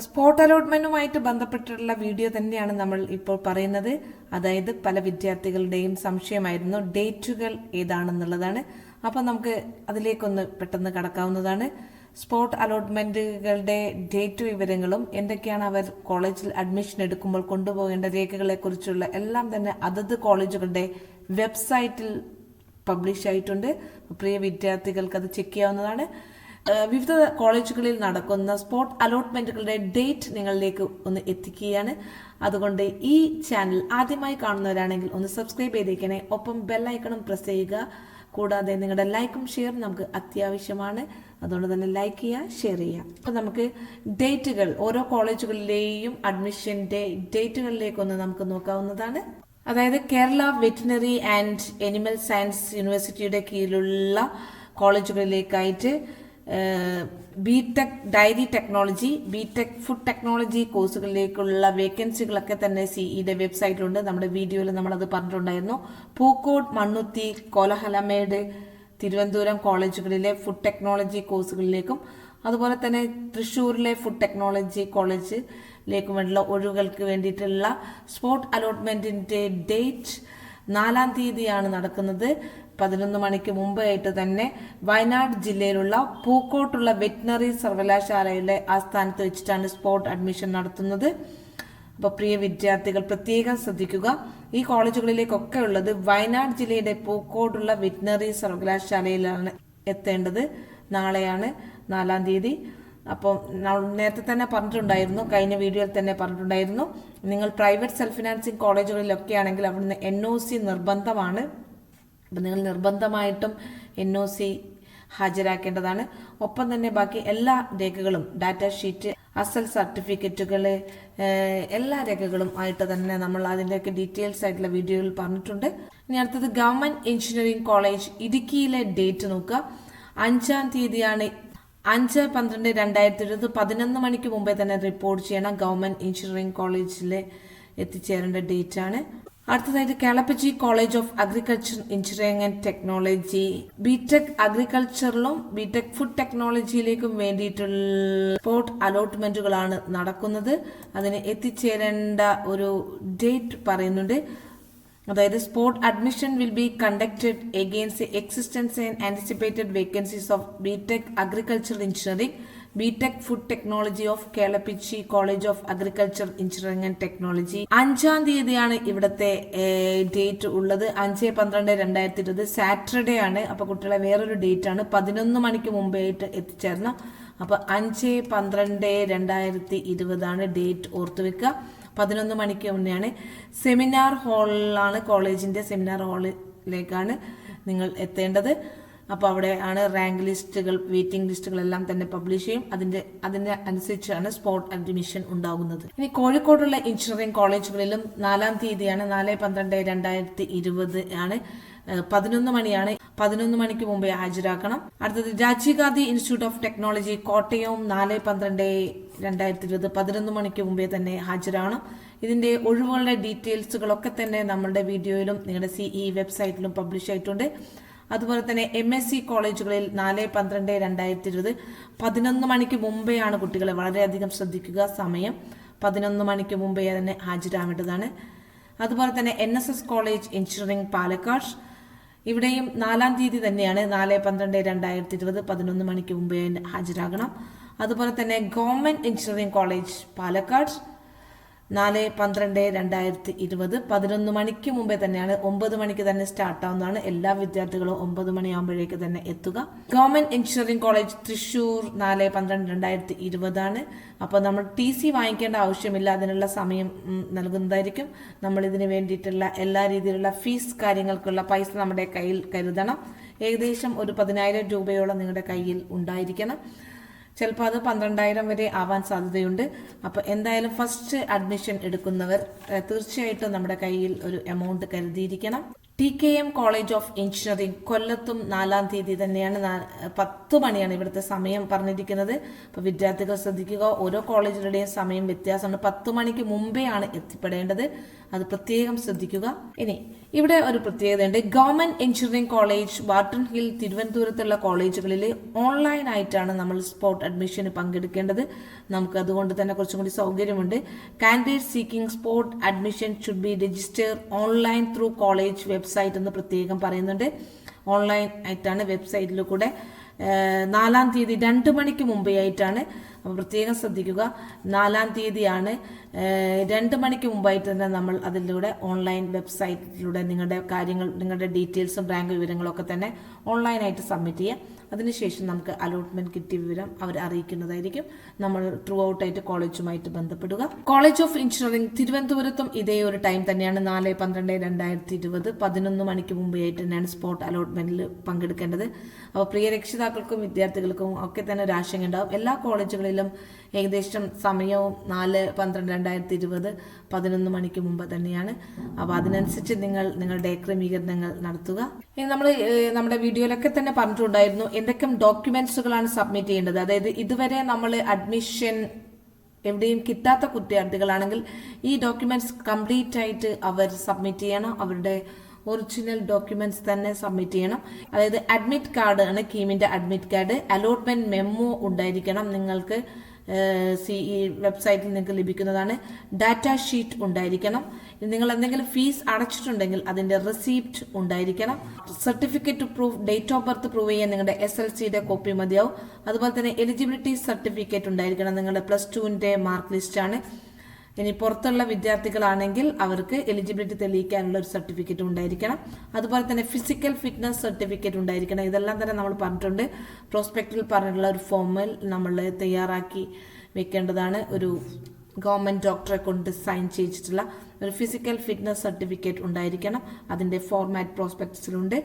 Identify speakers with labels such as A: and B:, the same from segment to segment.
A: Spot അലോട്ട്മെന്റുമായിട്ട് ബന്ധപ്പെട്ടിട്ടുള്ള video തന്നെയാണ് നമ്മൾ ഇപ്പോൾ പറയുന്നത്. അതായത് പല വിദ്യാർത്ഥികളുടെയും സംശയമായിരുന്നു ഡേറ്റുകൾ ഏതാണെന്നുള്ളതാണ്. അപ്പം നമുക്ക് അതിലേക്കൊന്ന് പെട്ടെന്ന് കടക്കാവുന്നതാണ്. സ്പോട്ട് അലോട്ട്മെന്റുകളുടെ ഡേറ്റ് വിവരങ്ങളും എന്തൊക്കെയാണ് അവർ കോളേജിൽ അഡ്മിഷൻ എടുക്കുമ്പോൾ കൊണ്ടുപോകേണ്ട രേഖകളെക്കുറിച്ചുള്ള എല്ലാം തന്നെ അതത് കോളേജുകളുടെ വെബ്സൈറ്റിൽ പബ്ലിഷ് ആയിട്ടുണ്ട്. പ്രിയ വിദ്യാർത്ഥികൾക്ക് അത് ചെക്ക് ചെയ്യാവുന്നതാണ്. വിവിധ കോളേജുകളിൽ നടക്കുന്ന സ്പോട്ട് അലോട്ട്മെന്റുകളുടെ ഡേറ്റ് നിങ്ങളിലേക്ക് ഒന്ന് എത്തിക്കുകയാണ്. അതുകൊണ്ട് ഈ ചാനൽ ആദ്യമായി കാണുന്നവരാണെങ്കിൽ ഒന്ന് സബ്സ്ക്രൈബ് ചെയ്തേക്കണേ. ഒപ്പം ബെല്ലൈക്കണും പ്രസ് ചെയ്യുക. കൂടാതെ നിങ്ങളുടെ ലൈക്കും ഷെയറും നമുക്ക് അത്യാവശ്യമാണ്. അതുകൊണ്ട് തന്നെ ലൈക്ക് ചെയ്യുക, ഷെയർ ചെയ്യുക. അപ്പം നമുക്ക് ഡേറ്റുകൾ ഓരോ കോളേജുകളിലെയും അഡ്മിഷന്റെ ഡേറ്റുകളിലേക്കൊന്ന് നമുക്ക് നോക്കാവുന്നതാണ്. അതായത് Kerala veterinary and animal science യൂണിവേഴ്സിറ്റിയുടെ കീഴിലുള്ള കോളേജുകളിലേക്കായിട്ട് B Tech dairy technology, B Tech food technology കോഴ്സുകളിലേക്കുള്ള വേക്കൻസികളൊക്കെ തന്നെ സിഇയുടെ വെബ്സൈറ്റിലുണ്ട്. നമ്മുടെ വീഡിയോയിൽ നമ്മളത് പറഞ്ഞിട്ടുണ്ടായിരുന്നു. പൂക്കോട്, മണ്ണുത്തി, കോലഹലമേട്, തിരുവനന്തപുരം കോളേജുകളിലെ ഫുഡ് ടെക്നോളജി കോഴ്സുകളിലേക്കും അതുപോലെ തന്നെ തൃശ്ശൂരിലെ ഫുഡ് ടെക്നോളജി കോളേജിലേക്കും വേണ്ടിയുള്ള ഒഴിവുകൾക്ക് വേണ്ടിയിട്ടുള്ള സ്പോട്ട് അലോട്ട്മെന്റിന്റെ ഡേറ്റ് 4-ാം തീയതിയാണ് നടക്കുന്നത്. 11 മണിക്ക് മുമ്പായിട്ട് തന്നെ വയനാട് ജില്ലയിലുള്ള പൂക്കോട്ടുള്ള വെറ്റിനറി സർവകലാശാലയിലെ ആസ്ഥാനത്ത് വെച്ചിട്ടാണ് സ്പോട്ട് അഡ്മിഷൻ നടത്തുന്നത്. അപ്പോൾ പ്രിയ വിദ്യാർത്ഥികൾ പ്രത്യേകം ശ്രദ്ധിക്കുക. ഈ കോളേജുകളിലേക്കൊക്കെ ഉള്ളത് വയനാട് ജില്ലയുടെ പൂക്കോട്ടുള്ള വെറ്റിനറി സർവകലാശാലയിലാണ് എത്തേണ്ടത്. നാളെയാണ് 4-ാം തീയതി. അപ്പോൾ നേരത്തെ തന്നെ പറഞ്ഞിട്ടുണ്ടായിരുന്നു, കഴിഞ്ഞ വീഡിയോയിൽ തന്നെ പറഞ്ഞിട്ടുണ്ടായിരുന്നു, നിങ്ങൾ പ്രൈവറ്റ് സെൽഫ് ഫിനാൻസിങ് കോളേജുകളിലൊക്കെ ആണെങ്കിൽ അവിടുന്ന് NOC നിർബന്ധമാണ്. അപ്പം നിങ്ങൾ നിർബന്ധമായിട്ടും NOC ഹാജരാക്കേണ്ടതാണ്. ഒപ്പം തന്നെ ബാക്കി എല്ലാ രേഖകളും, ഡാറ്റ ഷീറ്റ്, അസൽ സർട്ടിഫിക്കറ്റുകൾ, എല്ലാ രേഖകളും ആയിട്ട് തന്നെ നമ്മൾ അതിൻ്റെയൊക്കെ ഡീറ്റെയിൽസ് ആയിട്ടുള്ള വീഡിയോയിൽ പറഞ്ഞിട്ടുണ്ട്. ഇനി അടുത്തത് ഗവൺമെന്റ് എഞ്ചിനീയറിംഗ് കോളേജ് ഇടുക്കിയിലെ ഡേറ്റ് നോക്കുക. 5-ാം തീയതിയാണ്. 5/12/2020 11 മണിക്ക് മുമ്പേ തന്നെ റിപ്പോർട്ട് ചെയ്യണം. ഗവൺമെന്റ് എഞ്ചിനീയറിംഗ് കോളേജിൽ എത്തിച്ചേരേണ്ട ഡേറ്റ് ആണ്. അടുത്തതായിട്ട് Kelappaji college of agriculture engineering and technology, B Tech അഗ്രികൾച്ചറിലും ബിടെക് ഫുഡ് ടെക്നോളജിയിലേക്കും വേണ്ടിയിട്ടുള്ള സ്പോട്ട് അലോട്ട്മെന്റുകളാണ് നടക്കുന്നത്. അതിന് എത്തിച്ചേരേണ്ട ഒരു ഡേറ്റ് പറയുന്നുണ്ട്. അതായത് spot admission will be conducted against the existence and anticipated vacancies of B Tech agriculture engineering, B Tech food technology of Kelappaji college of agriculture engineering and technology. 5-ാം തീയതിയാണ് ഇവിടുത്തെ ഡേറ്റ് ഉള്ളത്. 5/12/2020 സാറ്റർഡേ ആണ്. അപ്പൊ കുട്ടികളെ വേറൊരു ഡേറ്റ് ആണ്. 11 മണിക്ക് മുമ്പായിട്ട് എത്തിച്ചേരണം. അപ്പൊ 5/12/2020 ആണ് ഡേറ്റ് ഓർത്തു വെക്കുക. 11 മണിക്ക് മുന്നെയാണ്. സെമിനാർ ഹാളിലാണ്, കോളേജിന്റെ സെമിനാർ ഹാളിലേക്കാണ് നിങ്ങൾ എത്തേണ്ടത്. അപ്പോൾ അവിടെ ആണ് റാങ്ക് ലിസ്റ്റുകൾ, വെയിറ്റിംഗ് ലിസ്റ്റുകളെല്ലാം തന്നെ പബ്ലിഷ് ചെയ്യും. അതിന്റെ അനുസരിച്ചാണ് സ്പോട്ട് അഡ്മിഷൻ ഉണ്ടാകുന്നത്. ഇനി കോഴിക്കോടുള്ള എഞ്ചിനീയറിംഗ് കോളേജുകളിലും 4-ാം തീയതിയാണ്. 4/12/2020 ആണ്. 11 മണിയാണ്. 11 മണിക്ക് മുമ്പേ ഹാജരാക്കണം. അടുത്തത് Rajiv Gandhi institute of technology കോട്ടയവും 4/12/2020 11 മണിക്ക് മുമ്പേ തന്നെ ഹാജരാകണം. ഇതിന്റെ ഒഴിവുകളുടെ ഡീറ്റെയിൽസുകളൊക്കെ തന്നെ നമ്മുടെ വീഡിയോയിലും നിങ്ങളുടെ സിഇ വെബ്സൈറ്റിലും പബ്ലിഷ് ആയിട്ടുണ്ട്. അതുപോലെ തന്നെ MSc കോളേജുകളിൽ 4/12/2020 11 മണിക്ക് മുമ്പേ ആണ്. കുട്ടികളെ വളരെയധികം ശ്രദ്ധിക്കുക. സമയം 11 മണിക്ക് മുമ്പേ തന്നെ ഹാജരാവേണ്ടതാണ്. അതുപോലെ തന്നെ NSS കോളേജ് എഞ്ചിനീയറിംഗ് പാലക്കാട്, ഇവിടെയും 4-ാം തീയതി തന്നെയാണ്. 4/12/2020 11 മണിക്ക് മുമ്പേ ഹാജരാകണം. അതുപോലെ തന്നെ ഗവൺമെന്റ് എഞ്ചിനീയറിംഗ് കോളേജ് പാലക്കാട് 4/12/2020 11 മണിക്ക് മുമ്പേ തന്നെയാണ്. 9 മണിക്ക് തന്നെ സ്റ്റാർട്ട് ആവുന്നതാണ്. എല്ലാ വിദ്യാർത്ഥികളും 9 മണിയാകുമ്പോഴേക്ക് തന്നെ എത്തുക. ഗവൺമെന്റ് എഞ്ചിനീയറിംഗ് കോളേജ് തൃശ്ശൂർ 4/12/2020 ആണ്. അപ്പോൾ നമ്മൾ TC വാങ്ങിക്കേണ്ട ആവശ്യമില്ല. അതിനുള്ള സമയം നൽകുന്നതായിരിക്കും. നമ്മൾ ഇതിന് വേണ്ടിയിട്ടുള്ള എല്ലാ രീതിയിലുള്ള ഫീസ് കാര്യങ്ങൾക്കുള്ള പൈസ നമ്മുടെ കയ്യിൽ കരുതണം. ഏകദേശം ഒരു 10,000 രൂപയോളം നിങ്ങളുടെ കയ്യിൽ ഉണ്ടായിരിക്കണം. ചിലപ്പോൾ അത് 12,000 വരെ ആവാൻ സാധ്യതയുണ്ട്. അപ്പോൾ എന്തായാലും ഫസ്റ്റ് അഡ്മിഷൻ എടുക്കുന്നവർ തീർച്ചയായിട്ടും നമ്മുടെ കയ്യിൽ ഒരു എമൗണ്ട് കരുതിയിരിക്കണം. TKM കോളേജ് ഓഫ് എഞ്ചിനീയറിംഗ് കൊല്ലത്തും 4-ാം തീയതി തന്നെയാണ്. 10 മണിയാണ് ഇവിടുത്തെ സമയം പറഞ്ഞിരിക്കുന്നത്. അപ്പോൾ വിദ്യാർത്ഥികൾ ശ്രദ്ധിക്കുക, ഓരോ കോളേജുകളുടെയും സമയം വ്യത്യാസമാണ്. 10 മണിക്ക് മുമ്പേ ആണ് എത്തിപ്പെടേണ്ടത്. അത് പ്രത്യേകം ശ്രദ്ധിക്കുക. ഇനി ഇവിടെ ഒരു പ്രത്യേകതയുണ്ട്. Government engineering college, Barton hill, തിരുവനന്തപുരത്തുള്ള കോളേജുകളിൽ ഓൺലൈൻ ആയിട്ടാണ് നമ്മൾ സ്പോട്ട് അഡ്മിഷന് പങ്കെടുക്കേണ്ടത്. നമുക്ക് അതുകൊണ്ട് തന്നെ കുറച്ചും കൂടി സൗകര്യമുണ്ട്. Candidate seeking spot admission should be register online through college website എന്ന് പ്രത്യേകം പറയുന്നുണ്ട്. ഓൺലൈൻ ആയിട്ടാണ്, വെബ്സൈറ്റിൽ കൂടെ 4-ാം തീയതി 2 മണിക്ക് മുമ്പേ ആയിട്ടാണ്. അപ്പോൾ പ്രത്യേകം ശ്രദ്ധിക്കുക, 4-ാം തീയതിയാണ് 2 മണിക്ക് മുമ്പായിട്ട് തന്നെ നമ്മൾ അതിലൂടെ ഓൺലൈൻ വെബ്സൈറ്റിലൂടെ നിങ്ങളുടെ കാര്യങ്ങൾ, നിങ്ങളുടെ ഡീറ്റെയിൽസും റാങ്ക് വിവരങ്ങളൊക്കെ തന്നെ ഓൺലൈനായിട്ട് സബ്മിറ്റ് ചെയ്യുക. അതിനുശേഷം നമുക്ക് അലോട്ട്മെന്റ് കിട്ടിയ വിവരം അവർ അറിയിക്കുന്നതായിരിക്കും. നമ്മൾ ത്രൂ ഔട്ട് ആയിട്ട് കോളേജുമായിട്ട് ബന്ധപ്പെടുക. കോളേജ് ഓഫ് എഞ്ചിനീയറിംഗ് തിരുവനന്തപുരത്തും ഇതേ ഒരു ടൈം തന്നെയാണ്. 4/12/2020 11 മണിക്ക് മുമ്പേ ആയിട്ട് തന്നെയാണ് സ്പോട്ട് അലോട്ട്മെന്റിൽ പങ്കെടുക്കേണ്ടത്. അപ്പോൾ പ്രിയ രക്ഷിതാക്കൾക്കും വിദ്യാർത്ഥികൾക്കും ഒക്കെ തന്നെ ഒരു ആശങ്ക ഉണ്ടാവും. എല്ലാ കോളേജുകളിലും ഏകദേശം സമയവും 4/12/2020 11 മണിക്ക് മുമ്പ് തന്നെയാണ്. അപ്പോൾ അതിനനുസരിച്ച് നിങ്ങളുടെ ക്രമീകരണങ്ങൾ നടത്തുക. ഇനി നമ്മൾ നമ്മുടെ വീഡിയോയിലൊക്കെ തന്നെ പറഞ്ഞിട്ടുണ്ടായിരുന്നു എന്തൊക്കെ ഡോക്യുമെന്റ്സുകളാണ് സബ്മിറ്റ് ചെയ്യേണ്ടത്. അതായത് ഇതുവരെ നമ്മൾ അഡ്മിഷൻ എവിടെയും കിട്ടാത്ത വിദ്യാർത്ഥികളാണെങ്കിൽ ഈ ഡോക്യുമെന്റ്സ് കംപ്ലീറ്റ് ആയിട്ട് അവർ സബ്മിറ്റ് ചെയ്യണം. അവരുടെ ഒറിജിനൽ ഡോക്യുമെന്റ്സ് തന്നെ സബ്മിറ്റ് ചെയ്യണം. അതായത് അഡ്മിറ്റ് കാർഡ് ആണ്, കീമിന്റെ അഡ്മിറ്റ് കാർഡ്, അലോട്ട്മെന്റ് മെമ്മോ ഉണ്ടായിരിക്കണം. നിങ്ങൾക്ക് വെബ്സൈറ്റിൽ നിങ്ങൾക്ക് ലഭിക്കുന്നതാണ്. ഡാറ്റ ഷീറ്റ് ഉണ്ടായിരിക്കണം. നിങ്ങൾ എന്തെങ്കിലും ഫീസ് അടച്ചിട്ടുണ്ടെങ്കിൽ അതിന്റെ റെസിപ്റ്റ് ഉണ്ടായിരിക്കണം. Certificate to proof, date of birth prove ചെയ്യാൻ നിങ്ങളുടെ SLCയുടെ കോപ്പി മതിയാവും. അതുപോലെ തന്നെ എലിജിബിലിറ്റി സർട്ടിഫിക്കറ്റ് ഉണ്ടായിരിക്കണം. നിങ്ങളുടെ +2ന്റെ മാർക്ക് ലിസ്റ്റ് ആണ്. ഇനി പുറത്തുള്ള വിദ്യാർത്ഥികളാണെങ്കിൽ അവർക്ക് എലിജിബിലിറ്റി തെളിയിക്കാനുള്ള ഒരു സർട്ടിഫിക്കറ്റ് ഉണ്ടായിരിക്കണം. അതുപോലെ തന്നെ ഫിസിക്കൽ ഫിറ്റ്നസ് സർട്ടിഫിക്കറ്റ് ഉണ്ടായിരിക്കണം. ഇതെല്ലാം തന്നെ നമ്മൾ പറഞ്ഞിട്ടുണ്ട്. പ്രോസ്പെക്റ്റിൽ പറഞ്ഞിട്ടുള്ള ഒരു ഫോമിൽ നമ്മൾ തയ്യാറാക്കി വെക്കേണ്ടതാണ്. ഒരു ഗവൺമെന്റ് ഡോക്ടറെ കൊണ്ട് സൈൻ ചെയ്തിട്ടുള്ള ഒരു ഫിസിക്കൽ ഫിറ്റ്നസ് സർട്ടിഫിക്കറ്റ് ഉണ്ടായിരിക്കണം. അതിന്റെ ഫോർമാറ്റ് പ്രോസ്പെക്ടസിലുണ്ട്.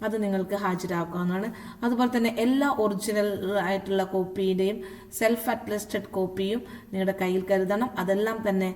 A: അത് നിങ്ങൾക്ക് ഹാജരാക്കാവുന്നതാണ്. അതുപോലെ തന്നെ എല്ലാ ഒറിജിനൽ ആയിട്ടുള്ള കോപ്പിയുടെയും സെൽഫ് അറ്റസ്റ്റഡ് കോപ്പിയും നിങ്ങളുടെ കയ്യിൽ കരുതണം. അതെല്ലാം തന്നെ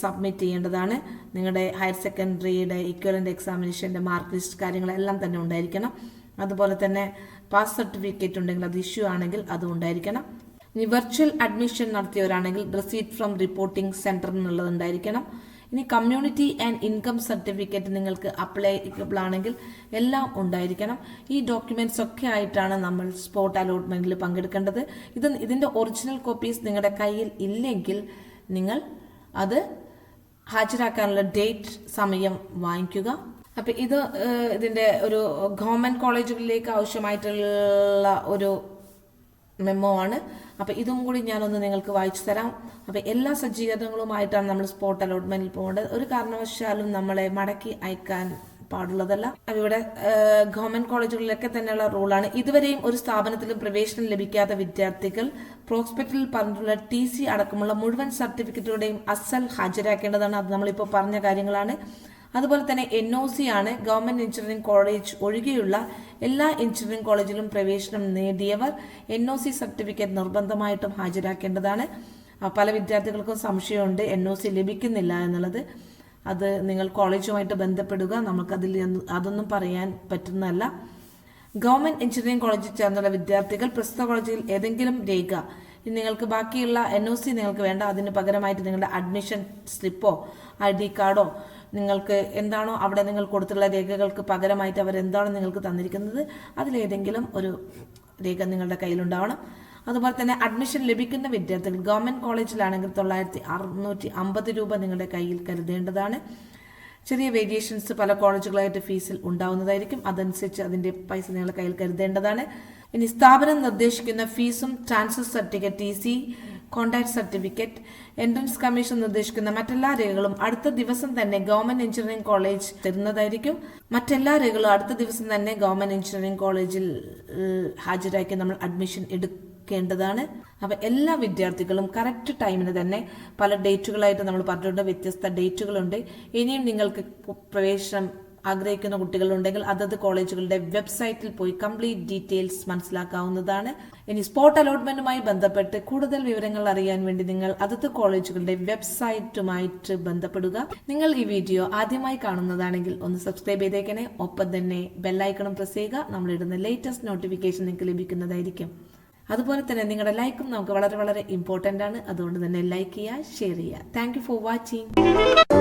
A: സബ്മിറ്റ് ചെയ്യേണ്ടതാണ്. നിങ്ങളുടെ ഹയർ സെക്കൻഡറിയുടെ ഇക്വലന്റ് എക്സാമിനേഷന്റെ മാർക്ക് ലിസ്റ്റ് കാര്യങ്ങളെല്ലാം തന്നെ ഉണ്ടായിരിക്കണം. അതുപോലെ തന്നെ പാസ് സർട്ടിഫിക്കറ്റ് ഉണ്ടെങ്കിൽ അത് ഇഷ്യൂ ആണെങ്കിൽ അതും ഉണ്ടായിരിക്കണം. ഇനി വെർച്വൽ അഡ്മിഷൻ നടത്തിയവരാണെങ്കിൽ റെസീറ്റ് ഫ്രം റിപ്പോർട്ടിംഗ് സെന്റർ എന്നുള്ളത് ഉണ്ടായിരിക്കണം. ഇനി കമ്മ്യൂണിറ്റി ആൻഡ് ഇൻകം സർട്ടിഫിക്കറ്റ് നിങ്ങൾക്ക് അപ്ലൈക്കബിൾ ആണെങ്കിൽ എല്ലാം ഉണ്ടായിരിക്കണം. ഈ ഡോക്യുമെന്റ്സ് ഒക്കെ ആയിട്ടാണ് നമ്മൾ സ്പോട്ട് അലോട്ട്മെന്റിൽ പങ്കെടുക്കേണ്ടത്. ഇതിന്റെ ഒറിജിനൽ കോപ്പീസ് നിങ്ങളുടെ കയ്യിൽ ഇല്ലെങ്കിൽ നിങ്ങൾ അത് ഹാജരാക്കാനുള്ള ഡേറ്റ്, സമയം വാങ്ങിക്കുക. അപ്പൊ ഇതിന്റെ ഒരു ഗവൺമെന്റ് കോളേജുകളിലേക്ക് ആവശ്യമായിട്ടുള്ള ഒരു മെമ്മോ ആണ്. അപ്പൊ ഇതും കൂടി ഞാനൊന്ന് നിങ്ങൾക്ക് വായിച്ചു തരാം. അപ്പൊ എല്ലാ സജ്ജീകരണങ്ങളുമായിട്ടാണ് നമ്മൾ സ്പോട്ട് അലോട്ട്മെന്റിൽ പോകേണ്ടത്. ഒരു കാരണവശാലും നമ്മളെ മടക്കി അയക്കാൻ പാടുള്ളതല്ല. ഇവിടെ ഗവൺമെന്റ് കോളേജുകളിലൊക്കെ തന്നെയുള്ള റൂളാണ്. ഇതുവരെയും ഒരു സ്ഥാപനത്തിലും പ്രവേശനം ലഭിക്കാത്ത വിദ്യാർത്ഥികൾ പ്രോസ്പെക്റ്റിൽ പറഞ്ഞിട്ടുള്ള TC അടക്കമുള്ള മുഴുവൻ സർട്ടിഫിക്കറ്റുകളുടെയും അസൽ ഹാജരാക്കേണ്ടതാണ്. അത് നമ്മളിപ്പോൾ പറഞ്ഞ കാര്യങ്ങളാണ്. അതുപോലെ തന്നെ NOC ആണ്. ഗവൺമെന്റ് എഞ്ചിനീയറിംഗ് കോളേജ് ഒഴികെയുള്ള എല്ലാ എഞ്ചിനീയറിംഗ് കോളേജിലും പ്രവേശനം നേടിയവർ NOC സർട്ടിഫിക്കറ്റ് നിർബന്ധമായിട്ടും ഹാജരാക്കേണ്ടതാണ്. പല വിദ്യാർത്ഥികൾക്കും സംശയമുണ്ട് NOC ലഭിക്കുന്നില്ല എന്നുള്ളത്. അത് നിങ്ങൾ കോളേജുമായിട്ട് ബന്ധപ്പെടുക. അതൊന്നും പറയാൻ പറ്റുന്നതല്ല. ഗവൺമെന്റ് എഞ്ചിനീയറിംഗ് കോളേജിൽ ചേർന്നുള്ള വിദ്യാർത്ഥികൾ പ്രസ്തുത കോളേജിൽ ഏതെങ്കിലും രേഖ, നിങ്ങൾക്ക് ബാക്കിയുള്ള NOC നിങ്ങൾക്ക് വേണ്ട, അതിന് പകരമായിട്ട് നിങ്ങളുടെ അഡ്മിഷൻ സ്ലിപ്പോ ID കാർഡോ നിങ്ങൾക്ക് എന്താണോ അവിടെ നിങ്ങൾ കൊടുത്തുള്ള രേഖകൾക്ക് പകരമായിട്ട് അവർ എന്താണോ നിങ്ങൾക്ക് തന്നിരിക്കുന്നത് അതിലേതെങ്കിലും ഒരു രേഖ നിങ്ങളുടെ കയ്യിലുണ്ടാവണം. അതുപോലെ തന്നെ അഡ്മിഷൻ ലഭിക്കുന്ന വിദ്യാർത്ഥികൾ ഗവൺമെന്റ് കോളേജിലാണെങ്കിൽ 9,650 രൂപ നിങ്ങളുടെ കയ്യിൽ കരുതേണ്ടതാണ്. ചെറിയ വേരിയേഷൻസ് പല കോളേജുകളായിട്ട് ഫീസിൽ ഉണ്ടാവുന്നതായിരിക്കും. അതനുസരിച്ച് അതിന്റെ പൈസ നിങ്ങളുടെ കയ്യിൽ കരുതേണ്ടതാണ്. ഇനി സ്ഥാപനം നിർദ്ദേശിക്കുന്ന ഫീസും transfer certificate, TC, contact certificate, entrance commission നിർദ്ദേശിക്കുന്ന മറ്റെല്ലാ രേഖകളും അടുത്ത ദിവസം തന്നെ ഗവൺമെന്റ് എഞ്ചിനീയറിംഗ് കോളേജ് തരുന്നതായിരിക്കും. മറ്റെല്ലാ രേഖകളും അടുത്ത ദിവസം തന്നെ ഗവൺമെന്റ് എഞ്ചിനീയറിംഗ് കോളേജിൽ ഹാജരാക്കി നമ്മൾ അഡ്മിഷൻ എടുക്കേണ്ടതാണ്. അപ്പൊ എല്ലാ വിദ്യാർത്ഥികളും കറക്റ്റ് ടൈമിന് തന്നെ, പല ഡേറ്റുകളായിട്ട് നമ്മൾ പറഞ്ഞിട്ടുണ്ട്, വ്യത്യസ്ത ഡേറ്റുകളുണ്ട്. ഇനിയും നിങ്ങൾക്ക് പ്രവേശനം ആഗ്രഹിക്കുന്ന കുട്ടികളുണ്ടെങ്കിൽ അതത് കോളേജുകളുടെ വെബ്സൈറ്റിൽ പോയി കംപ്ലീറ്റ് ഡീറ്റെയിൽസ് മനസ്സിലാക്കാവുന്നതാണ്. ഇനി സ്പോട്ട് അലോട്ട്മെന്റുമായി ബന്ധപ്പെട്ട് കൂടുതൽ വിവരങ്ങൾ അറിയാൻ വേണ്ടി നിങ്ങൾ അതത് കോളേജുകളുടെ വെബ്സൈറ്റുമായിട്ട് ബന്ധപ്പെടുക. നിങ്ങൾ ഈ വീഡിയോ ആദ്യമായി കാണുന്നതാണെങ്കിൽ ഒന്ന് സബ്സ്ക്രൈബ് ചെയ്തേക്കണേ. ഒപ്പം തന്നെ ബെല്ലൈക്കണും പ്രസ് ചെയ്യുക. നമ്മളിടുന്ന ലേറ്റസ്റ്റ് നോട്ടിഫിക്കേഷൻ നിങ്ങൾക്ക് ലഭിക്കുന്നതായിരിക്കും. അതുപോലെ തന്നെ നിങ്ങളുടെ ലൈക്കും നമുക്ക് വളരെ വളരെ ഇമ്പോർട്ടൻ്റ് ആണ്. അതുകൊണ്ട് തന്നെ ലൈക്ക് ചെയ്യുക, ഷെയർ ചെയ്യുക. Thank you for watching.